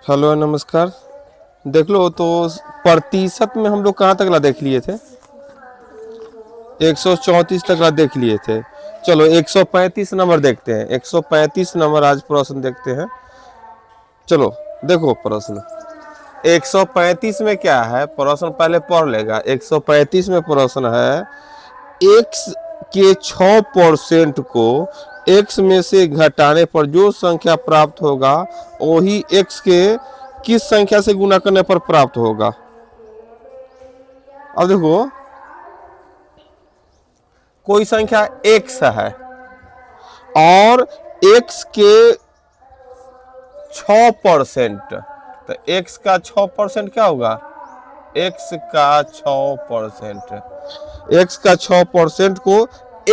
Hello नमस्कार। देख लो तो प्रतिशत में हम लोग कहाँ तक ला देख लिए थे? 134 तक ला देख लिए थे। चलो 135 नंबर देखते हैं। 135 नंबर आज प्रश्न देखते हैं। चलो देखो प्रश्न 135 में क्या है, प्रश्न पहले पढ़ लेगा। 135 में प्रश्न है x के 6% को x में से घटाने पर जो संख्या प्राप्त होगा वही x के किस संख्या से गुना करने पर प्राप्त होगा। अब देखो कोई संख्या x है और x के 6%, तो x का 6% क्या होगा? x का 6%, x का 6% को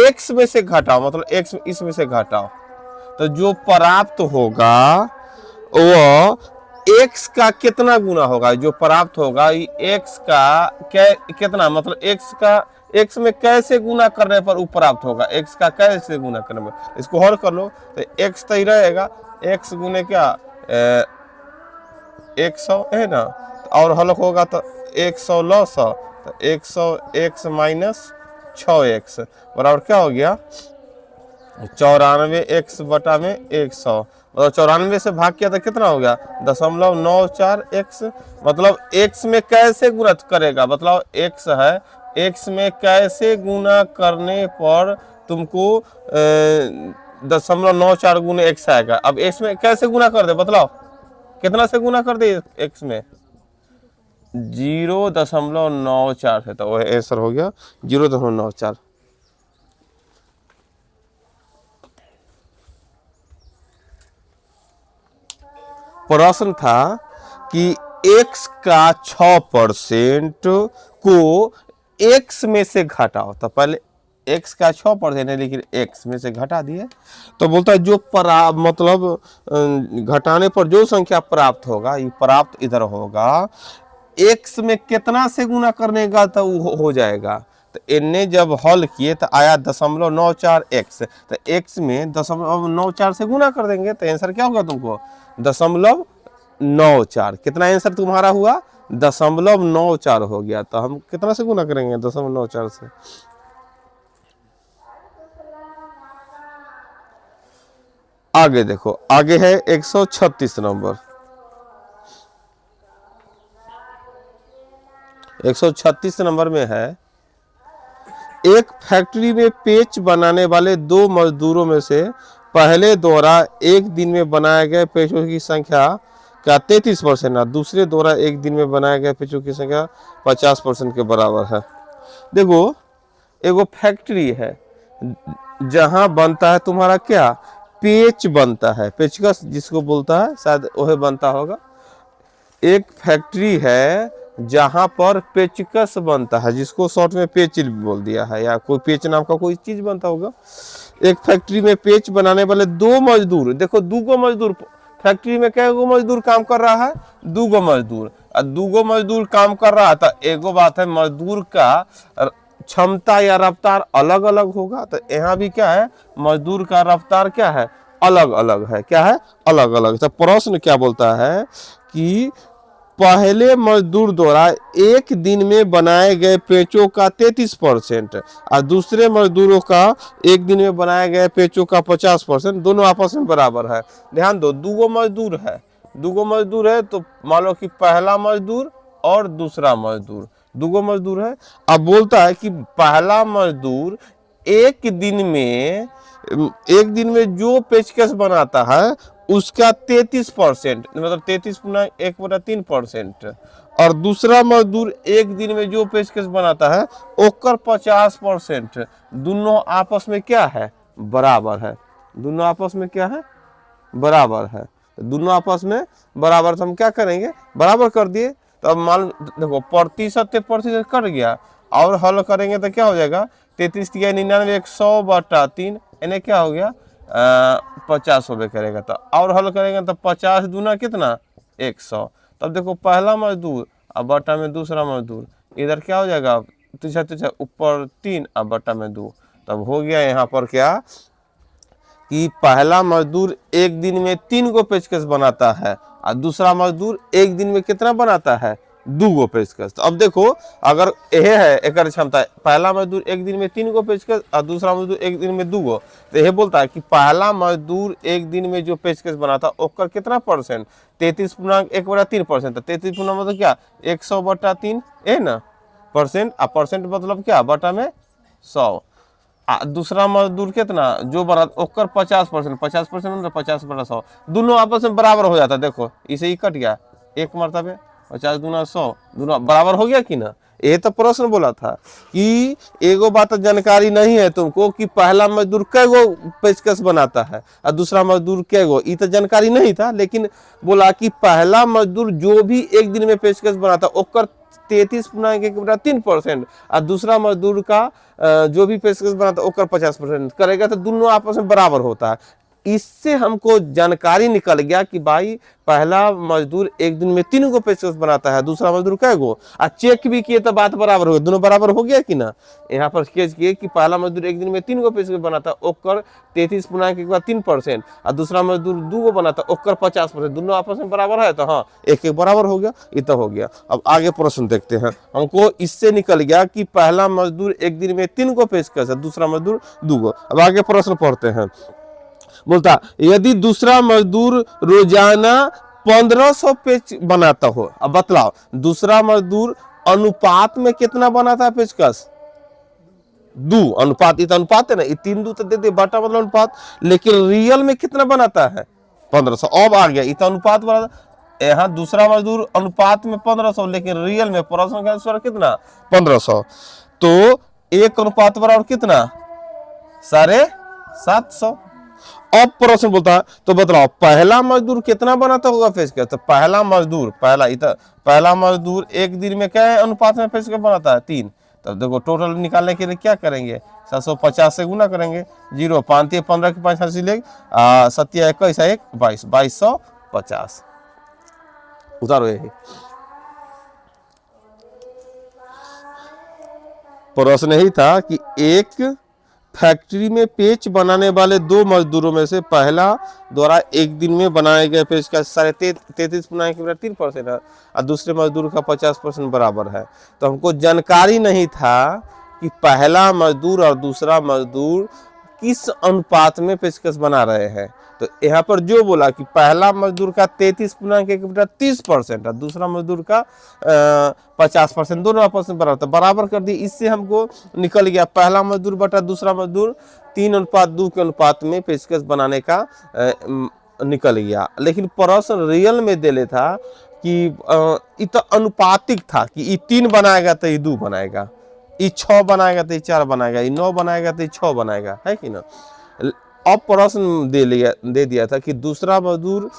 x में से घटाओ, मतलब x इसमें से घटाओ, तो जो प्राप्त होगा वो x का कितना गुना होगा? जो प्राप्त होगा x का कितना, मतलब x का x में कैसे गुना करने पर वो प्राप्त होगा? x का कैसे गुना करने पर, इसको हल कर लो तो x तो ही रहेगा, x गुने क्या 100 है ना, और हल होगा तो 100 लो 100, तो 100 x माइनस 6x बराबर क्या हो गया? 94x बटा में 100, मतलब 94 से भाग किया तो कितना हो गया? 0.94x। मतलब x में कैसे गुना करेगा, मतलब x है, x में कैसे गुना करने पर तुमको 0.94 गुने x आएगा। अब x में कैसे गुना कर दे, बतलाओ कितना से गुना कर दे x में? 0.94 है, तो वह आंसर हो गया 0.94। प्रश्न था कि x का 6% को x में से घटाओ, तो पहले x का 6% है लेकिन x में से घटा दिए, तो बोलता है जो मतलब घटाने पर जो संख्या प्राप्त होगा, ये प्राप्त इधर होगा, x में कितना से गुना करने का तो वो हो जाएगा। तो इन्हें जब हल किए तो आया 0.94x, तो x में 0.94 से गुना कर देंगे तो आंसर क्या होगा तुमको? 0.94। कितना आंसर तुम्हारा हुआ? 0.94 हो गया। तो हम कितना से गुना करेंगे? 0.94 से। आगे देखो, आगे है 136 नंबर। 136 नंबर में है एक फैक्ट्री में पेच बनाने वाले दो मजदूरों में से पहले द्वारा एक दिन में बनाए गए पेचों की संख्या क्या 33% है, दूसरे द्वारा एक दिन में बनाए गए पेचों की संख्या 50% के बराबर है। देखो एगो फैक्ट्री है जहां बनता है तुम्हारा क्या? पेच बनता है, पेचकस जिसको बोलता है, शायद वह बनता होगा। एक फैक्ट्री है जहां पर पेचकस बनता है, जिसको शॉर्ट में पेच बोल दिया है, या कोई पेच नाम का कोई चीज बनता होगा। एक फैक्ट्री में पेच बनाने वाले दो मजदूर, देखो दूगो मजदूर, फैक्ट्री में कैगो मजदूर काम कर रहा है? दूगो मजदूर। और दूगो मजदूर काम कर रहा था, एगो बात है मजदूर का क्षमता या रफ्तार अलग अलग होगा, तो यहाँ भी क्या है? मजदूर का रफ्तार क्या है? अलग अलग है। क्या है? अलग अलग। तो प्रश्न क्या बोलता है कि पहले मजदूर द्वारा एक दिन में बनाए गए पेचों का 33% और दूसरे मजदूरों का एक दिन में बनाए गए पेचों का 50%, दोनों आपस में बराबर है। ध्यान दो, दूगो मजदूर है, दूगो मजदूर है, तो मान लो कि पहला मजदूर और दूसरा मजदूर, दूगो मजदूर है। अब बोलता है कि पहला मजदूर एक दिन में जो पेचकस बनाता है उसका 33%, मतलब 33/1/3%, और दूसरा मजदूर एक दिन में जो पेचकस बनाता है ओकर 50%। दोनों आपस में क्या है? बराबर है। दोनों आपस में क्या है? बराबर है। दोनों आपस में बराबर, तो हम क्या करेंगे? बराबर कर दिए। तो अब मान देखो प्रतिशत कट गया, और हल करेंगे तो क्या हो जाएगा? 33 99 100/3, यानी क्या हो गया? 50 होबे करेगा। तो और हल करेंगे तो 50 दूना कितना? 100। तब देखो पहला मजदूर और बटा में दूसरा मजदूर, इधर क्या हो जाएगा? तुझा ऊपर 3 और बटा में 2। तब हो गया यहाँ पर क्या कि पहला मजदूर एक दिन में 3 गो पेचकस बनाता है और दूसरा मजदूर एक दिन में कितना बनाता है, 2 गो पेचकस। तो अब देखो अगर यह है एक क्षमता, पहला मजदूर एक दिन में 3 गो पेचकस और दूसरा मजदूर एक दिन में 2 गो, तो यह बोलता है कि पहला मजदूर एक दिन में जो पेचकस बनाता ओकर कितना परसेंट, 33.1/3%। 33 मतलब क्या, 100/3 है ना परसेंट, और परसेंट मतलब क्या, बटा में 100। दूसरा मजदूर कितना जो बना ओकर 50%, 50% मतलब 50/100, दोनों आपस में बराबर हो जाता। देखो इसे ही कट गया, एक मरतबे 50 दूना 100, दोनों बराबर हो गया कि ना। ये तो प्रश्न बोला था कि एगो बात जानकारी नहीं है तुमको कि पहला मजदूर कै गो पेचकस बनाता है और दूसरा मजदूर कै गो, ये तो जानकारी नहीं था। लेकिन बोला कि पहला मजदूर जो भी एक दिन में पेचकस बनाता ओकर 33.3% और दूसरा मजदूर का जो भी पेशकश बनाता ओकर 50% करेगा, तो दोनों आपस में बराबर होता है। इससे हमको जानकारी निकल गया कि भाई पहला मजदूर एक दिन में 3 गो पेशकश बनाता है, दूसरा मजदूर कै गो, और चेक भी किए तो बात बराबर हो गई, दोनों बराबर हो गया कि ना। यहाँ पर केस किए कि पहला मजदूर एक दिन में 3 गो पेशकश बनाता ओकर 33.3% और दूसरा मजदूर 2 गो बनाता ओकर 50%, दोनों आपस में बराबर है, तो हाँ एक एक बराबर हो गया, इतना हो गया। अब आगे प्रश्न देखते हैं। हमको इससे निकल गया कि पहला मजदूर एक दिन में 3 गो पेशकश है, दूसरा मजदूर 2 गो। अब आगे प्रश्न पढ़ते हैं। बोलता यदि दूसरा मजदूर रोजाना 1500 पेच बनाता हो, अब बतलाओ दूसरा मजदूर अनुपात में कितना बनाता है पेचकस, 2 अनुपात, ये तो अनुपात है ना, ये 3 2 तो दे दे बटा मतलब अनुपात, लेकिन रियल में कितना बनाता है 1500। अब आ गया, ये तो अनुपात बना, यहाँ दूसरा मजदूर अनुपात में 1500 लेकिन रियल में प्रश्न का आंसर कितना 1500, तो 1 अनुपात बराबर कितना 750। अब प्रश्न बोलता है तो बतलाओ पहला मजदूर कितना बनाता होगा पेचकस, तो पहला मजदूर पहला मजदूर एक दिन में क्या अनुपात में पेचकस बनाता है 3। तब देखो टोटल निकालने के लिए क्या करेंगे, 750 से गुना करेंगे, 0 5 15 के 5 हासिल 7 21 1 22 2250 उतारो। यही प्रश्न यही था कि एक फैक्ट्री में पेच बनाने वाले 2 मजदूरों में से पहला द्वारा एक दिन में बनाए गए पेच का 33.3% है और दूसरे मजदूर का 50% बराबर है। तो हमको जानकारी नहीं था कि पहला मजदूर और दूसरा मजदूर किस अनुपात में पेचकस बना रहे हैं। तो यहाँ पर जो बोला कि पहला मजदूर का 33.30% और दूसरा मजदूर का 50%, दोनों आपस में बराबर कर दी। इससे हमको निकल गया पहला मजदूर बटा दूसरा मजदूर 3:2 के अनुपात में पेचकस बनाने का निकल गया। लेकिन प्रश्न रियल में दे था कि ये अनुपातिक था कि ये 3 बनाएगा तो ये 2 बनाएगा, ये 6 बनाएगा तो ये 4 बनाएगा, ये 9 बनाएगा तो ये 6 बनाएगा, है कि ना। अब प्रश्न दे दिया था कि दूसरा मजदूर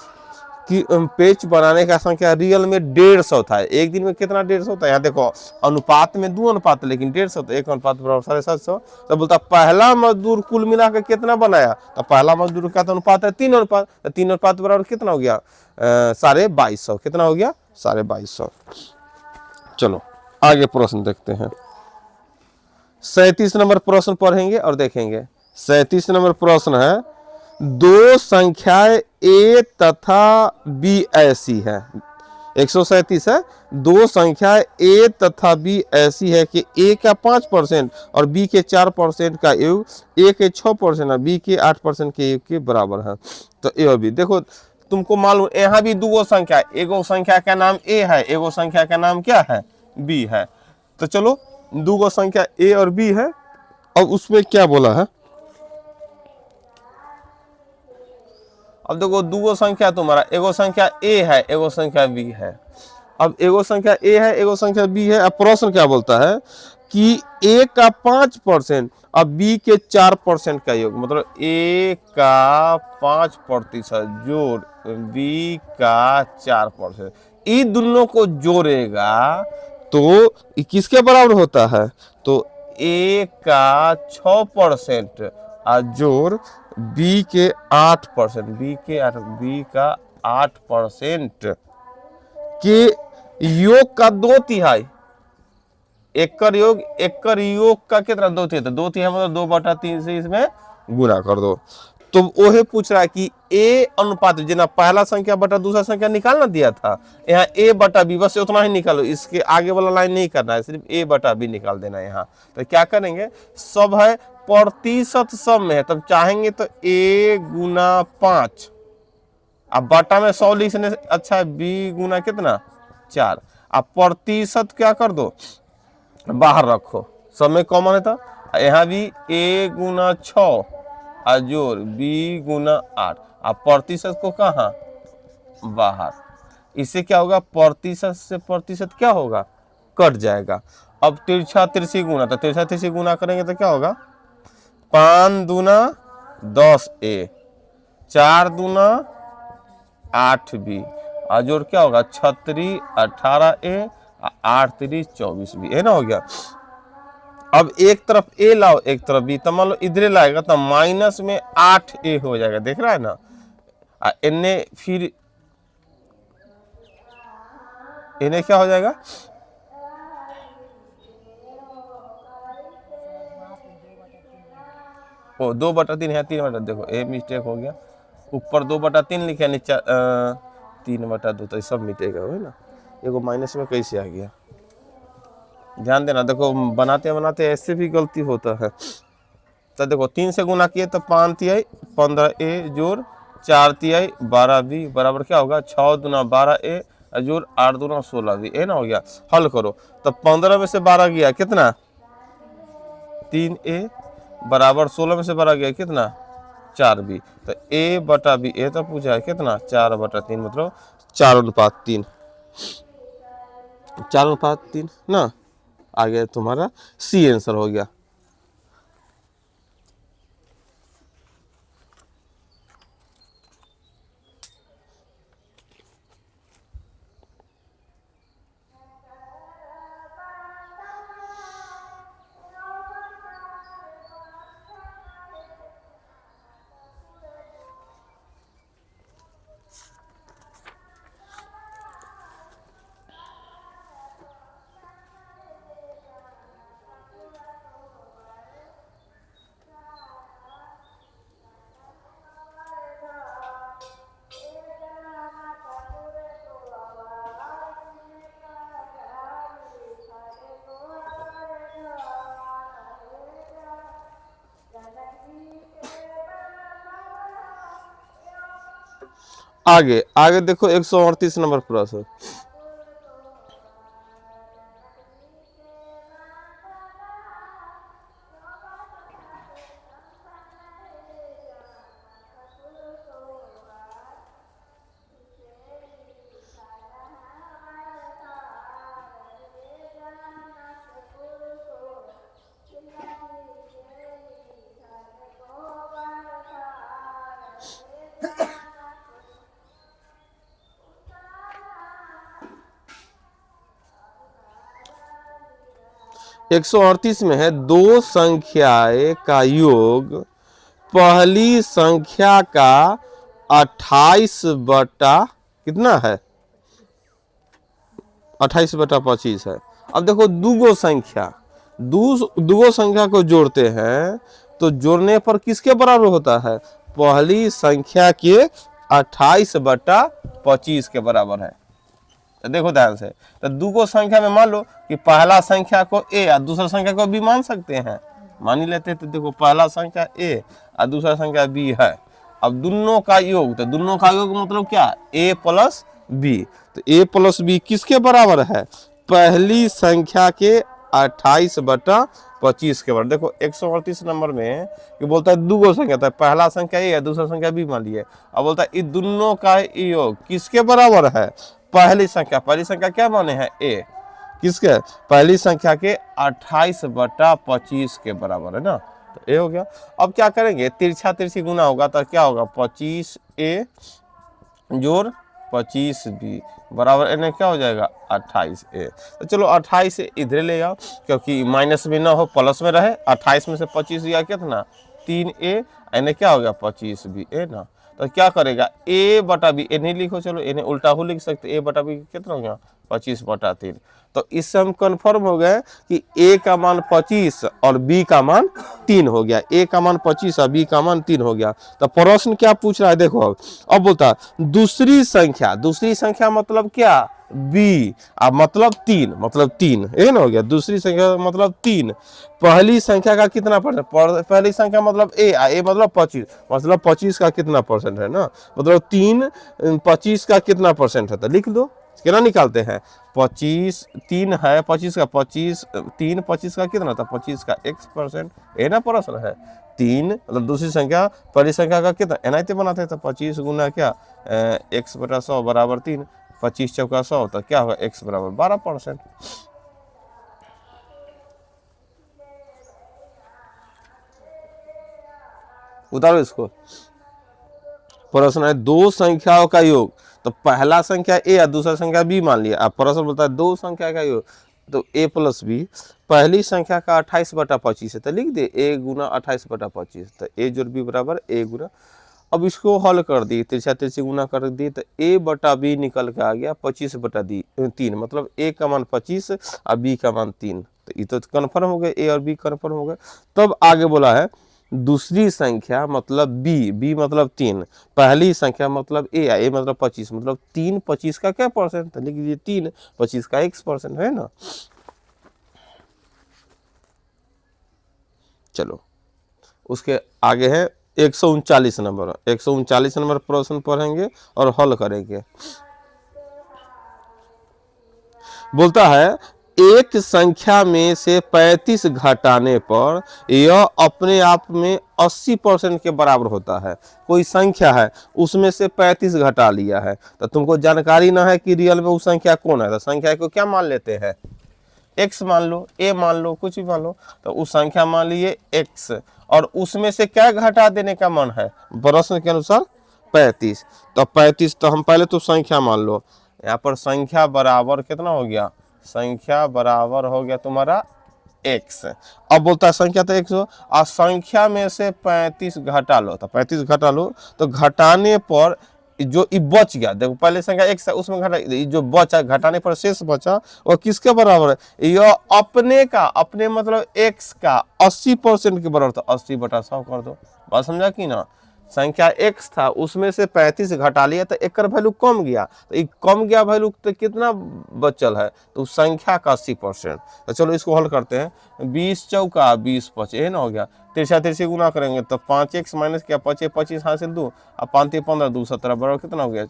की पेच बनाने का संख्या रियल में 150 था। एक दिन में कितना 150 था, यहाँ देखो अनुपात में 2 अनुपात लेकिन 150 तो 1 अनुपात बराबर 750। तो बोलता पहला मजदूर कुल मिलाकर कितना बनाया, तो पहला मजदूर का तो अनुपात है 3 अनुपात, तो 3 अनुपात बराबर कितना हो गया 2250। कितना हो गया 2250। चलो आगे प्रश्न देखते हैं। 37 नंबर प्रश्न पढ़ेंगे और देखेंगे। 37 नंबर प्रश्न है, 2 संख्याएं ए तथा बी ऐसी है। 137 है, 2 संख्याएं ए तथा बी ऐसी है कि ए का 5% और बी के 4% का योग ए के 6% और बी के 8% के योग के बराबर है। तो ए और बी देखो तुमको मालूम यहाँ भी 2 संख्या, एगो संख्या का नाम ए है, एगो संख्या का नाम क्या है बी है। तो चलो 2 संख्या ए और बी है। अब उसमें क्या बोला है, अब देखो 2 संख्या तुम्हारा, एगो संख्या ए है एगो संख्या बी है। अब एगो संख्या ए है एगो संख्या बी है। अब प्रश्न क्या बोलता है कि ए का 5% और बी के 4% का योग, मतलब ए का 5% जोड़ बी का 4%, इन दोनों को जोड़ेगा तो किसके बराबर होता है, तो ए का 6% और जोड़ बी के 8%, बी का 8% के योग का 2/3। एकर योग का कितना 2/3, तो 2/3 मतलब 2/3 से इसमें गुना कर दो। तो वो पूछ रहा है कि ए अनुपात जिना पहला संख्या बटा दूसरा संख्या निकालना दिया था, यहाँ ए बटा बी, बस उतना ही निकालो, इसके आगे वाला लाइन नहीं करना है, सिर्फ ए बटा बी निकाल देना है यहाँ। तो क्या करेंगे, सब है प्रतिशत सब में है, तब चाहेंगे तो ए गुना 5, अब बटा में 100 लिखने से अच्छा है बी गुना कितना 4, अब प्रतिशत क्या कर दो बाहर रखो, सब में कॉमन है था, यहाँ भी a गुना 6 अजोर b गुना 8, अब प्रतिशत को कहाँ बाहर, इससे क्या होगा प्रतिशत से प्रतिशत क्या होगा कट जाएगा। अब तिरछा तिरछी गुना, तो तिरछा तिरछी गुना करेंगे तो क्या होगा 5 दूना 10a, 4 दूना 8b, अजोर क्या होगा 36 18a, 8 3 24b, है ना, हो गया। अब एक तरफ ए लाओ एक तरफ बी, तो मान लो इधर लाएगा तो माइनस में 8a हो जाएगा, देख रहा है ना, इन्हें फिर इन्हें क्या हो जाएगा ओ 2/3 है, 3/, देखो ए मिस्टेक हो गया, ऊपर 2/3 लिखे नीचे 3/2, तो सब मिटेगा है ना, एगो माइनस में कैसे आ गया, ध्यान देना, देखो बनाते बनाते ऐसे भी गलती होता है। तो देखो 3 से गुना किए तो 5 तिहाई 15a जोड़ 4 तिहाई 12b बराबर क्या होगा 6 दूना 12a जोड़ 8 दूना 16b, है ना, हो गया। हल करो तो 15 में से 12 गया कितना 3a बराबर 16 में से 12 गया कितना 4b, तो a बटा b, ए तो पूछा है कितना 4/3, मतलब 4:3, 4:3 ना, आ गया तुम्हारा सी आंसर हो गया। आगे आगे देखो 138 नंबर प्रश्न, एक 138 में है दो संख्याएं का योग पहली संख्या का 28 बटा कितना है 28/25 है। अब देखो दूगो संख्या को जोड़ते हैं तो जोड़ने पर किसके बराबर होता है पहली संख्या के 28/25 के बराबर है। तो देखो ध्यान से, तो दूगो संख्या में मान लो कि पहला संख्या को a और दूसरा संख्या को b मान सकते हैं, मान ही लेते हैं। तो देखो पहला संख्या a और दूसरा संख्या b है, अब दोनों का योग, तो दोनों का योग मतलब क्या a प्लस b, तो a प्लस b किसके बराबर है पहली संख्या के 28/25 के बराबर। देखो 138 नंबर में ये बोलता है दूगो संख्या, तो पहला संख्या a है दूसरा संख्या b मान लिए, अब बोलता है इन दोनों का योग किसके बराबर है पहली संख्या क्या माने हैं a, किसके पहली संख्या के 28/25 के बराबर है ना, तो a हो गया। अब क्या करेंगे तिरछा तिरछी गुना होगा तो क्या होगा 25a जोड़ 25b बराबर इन्हें क्या हो जाएगा 28a। तो चलो 28 इधर ले आओ, क्योंकि माइनस में ना हो प्लस में रहे, 28 में से 25 गया कितना 3a, इन्हें क्या हो गया 25b है ना, तो क्या करेगा, a बटा b, ए नहीं लिखो, चलो इन्हें उल्टा हो लिख सकते, a बटा b कितना हो गया 25/3। तो इससे हम कंफर्म हो गए कि a का मान 25 और b का मान 3 हो गया, a का मान 25 और b का मान 3 हो गया। तो प्रश्न क्या पूछ रहा है देखो, अब बोलता है दूसरी संख्या मतलब क्या, b, अब मतलब 3, मतलब 3 ये ना हो गया, दूसरी संख्या मतलब 3, पहली संख्या का कितना परसेंट, पहली संख्या मतलब a मतलब 25, मतलब 25 का कितना परसेंट है ना, मतलब 3 25 का कितना परसेंट है, तो लिख दो, कितना निकालते हैं 25, 3 है 25 का 25, 3 25 का कितना था 25 का x%, ये ना प्रश्न है। 3 मतलब दूसरी संख्या पहली संख्या का कितना एनआईटी बनाते हैं, तो 25 गुना क्या x/100 बराबर 3, 25 चौका 100, तो क्या होगा x बराबर 12%। उतारो इसको। प्रश्न है दो संख्याओं का योग, तो पहला संख्या a और दूसरा संख्या b मान लिया। अब प्रश्न बोलता है दो संख्या का योग, तो a प्लस b, पहली संख्या का 28/25 है, तो लिख दे a गुना 28/25, तो a जोड़ b बराबर a गुना। अब इसको हल कर दी, तिरछा तिरछी गुना कर दी, तो a बटा b निकल के आ गया 25/3, मतलब a का मान 25 और b का मान 3, तो ये तो कन्फर्म हो गए, a और b कन्फर्म हो गए। तब आगे बोला है दूसरी संख्या मतलब b मतलब 3, पहली संख्या मतलब a मतलब 25, मतलब 3 25 का क्या परसेंट, तो लिख लीजिए 3 25 का x% है ना। चलो उसके आगे है 139 नंबर, 139 नंबर प्रश्न पढ़ेंगे और हल करेंगे। बोलता है एक संख्या में से 35 घटाने पर यह अपने आप में 80% के बराबर होता है। कोई संख्या है उसमें से 35 घटा लिया है, तो तुमको जानकारी ना है कि रियल में वो संख्या कौन है, तो संख्या को क्या मान लेते हैं, x मान लो, a मान लो, कुछ भी मान लो, तो उस संख्या मान लिए x, और उसमें से क्या घटा देने का मन है प्रश्न के अनुसार 35, तो 35 तो हम पहले तो संख्या मान लो, यहाँ पर संख्या बराबर कितना हो गया, संख्या बराबर हो गया तुम्हारा x। अब बोलता है संख्या तो x हो, और संख्या में से 35 घटा लो, तो 35 घटा लो, तो घटाने पर जो बच गया, देखो पहले संख्या x है उसमें घटा, जो बचा घटाने पर शेष बचा वो किसके बराबर है, यह अपने का, अपने मतलब x का 80% के बराबर, तो 80/100 कर दो। बात समझा कि ना, संख्या x था उसमें से 35 घटा लिया, तो एक वैल्यू कम गया, तो एक कम गया वैल्यू तो कितना बचल है, तो संख्या का 80%। तो चलो इसको हल करते हैं, 20 चौका 20 5 ये ना हो गया, तिरछा तिरछी गुना करेंगे तो 5x माइनस क्या 25 25 हासिल 2 और 5 15 2 17 बराबर कितना हो गया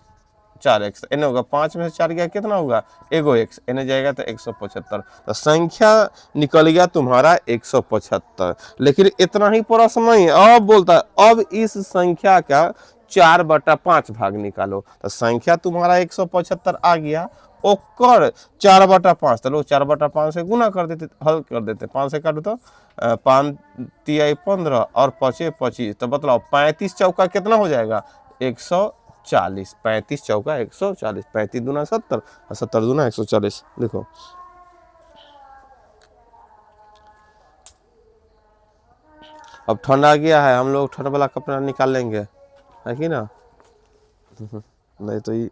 4x, एने होगा 5 में से 4 गया कितना होगा एगो x, एने जाएगा तो 175, तो संख्या निकल गया तुम्हारा 175। लेकिन इतना ही प्रश्न नहीं, अब बोलता है अब इस संख्या का 4/5 भाग निकालो, तो संख्या तुम्हारा 175 आ गया, ओकर 4/5, चलो 4/5 से गुना कर देते, हल कर देते, 5 से काटो तो 5 तिहाई 15 और 5 25, तो बतलाओ 35 चौका कितना हो जाएगा 140, 35 चौका 140, 35 दूना 70 और 70 दूना 140। देखो अब ठंड आ गया है, हम लोग ठंड वाला कपड़ा निकाल लेंगे, है कि ना नहीं तो ये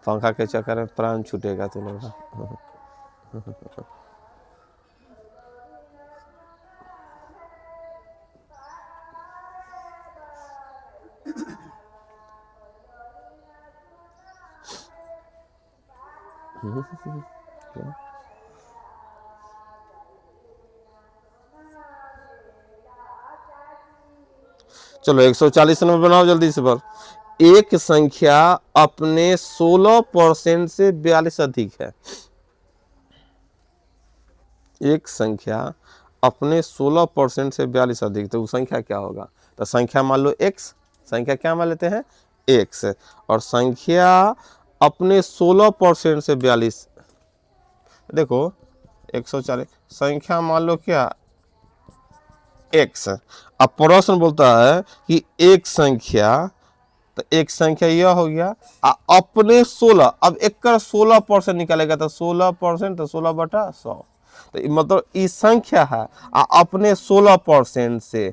पंखा के चक्कर में प्राण छूटेगा तुम लोग का। चलो 140 नंबर बनाओ जल्दी से पर। एक संख्या अपने 16% से 42 अधिक है, एक संख्या अपने 16% से 42 अधिक, तो वो संख्या क्या होगा, तो संख्या मान लो x, संख्या क्या मान लेते हैं x, और संख्या अपने 16% से 42, देखो 140 संख्या मान लो क्या x। अब प्रश्न बोलता है कि एक संख्या, तो एक संख्या यह हो गया अपने 16, अब एक का 16% निकालेगा, तो 16% तो 16/100, तो मतलब इस संख्या है अपने 16% से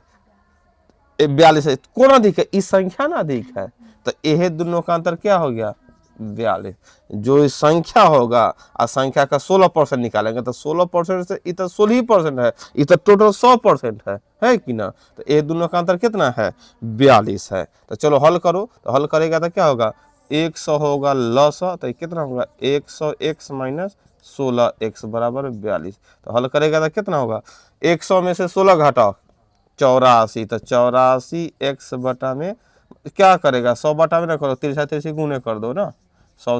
42 है। कौन अधिक है? इस संख्या ना अधिक है, तो यह दोनों का अंतर क्या हो गया? 42। जो इस संख्या होगा और संख्या का 16% निकालेंगे तो 16% से ये तो 16% है, ये तो टोटल 100% है कि ना? तो ये दोनों का अंतर कितना है? 42 है। तो चलो हल करो, तो हल करेगा तो क्या होगा? 100 होगा लॉ, तो कितना होगा? 100x माइनस 16x बराबर 42। तो हल करेगा तो कितना होगा? 100 में से 16 घटाओ, 84। तो 84x बटा में क्या करेगा? 100 बटा में ना करो, 3 गुणे कर दो ना, 100 तो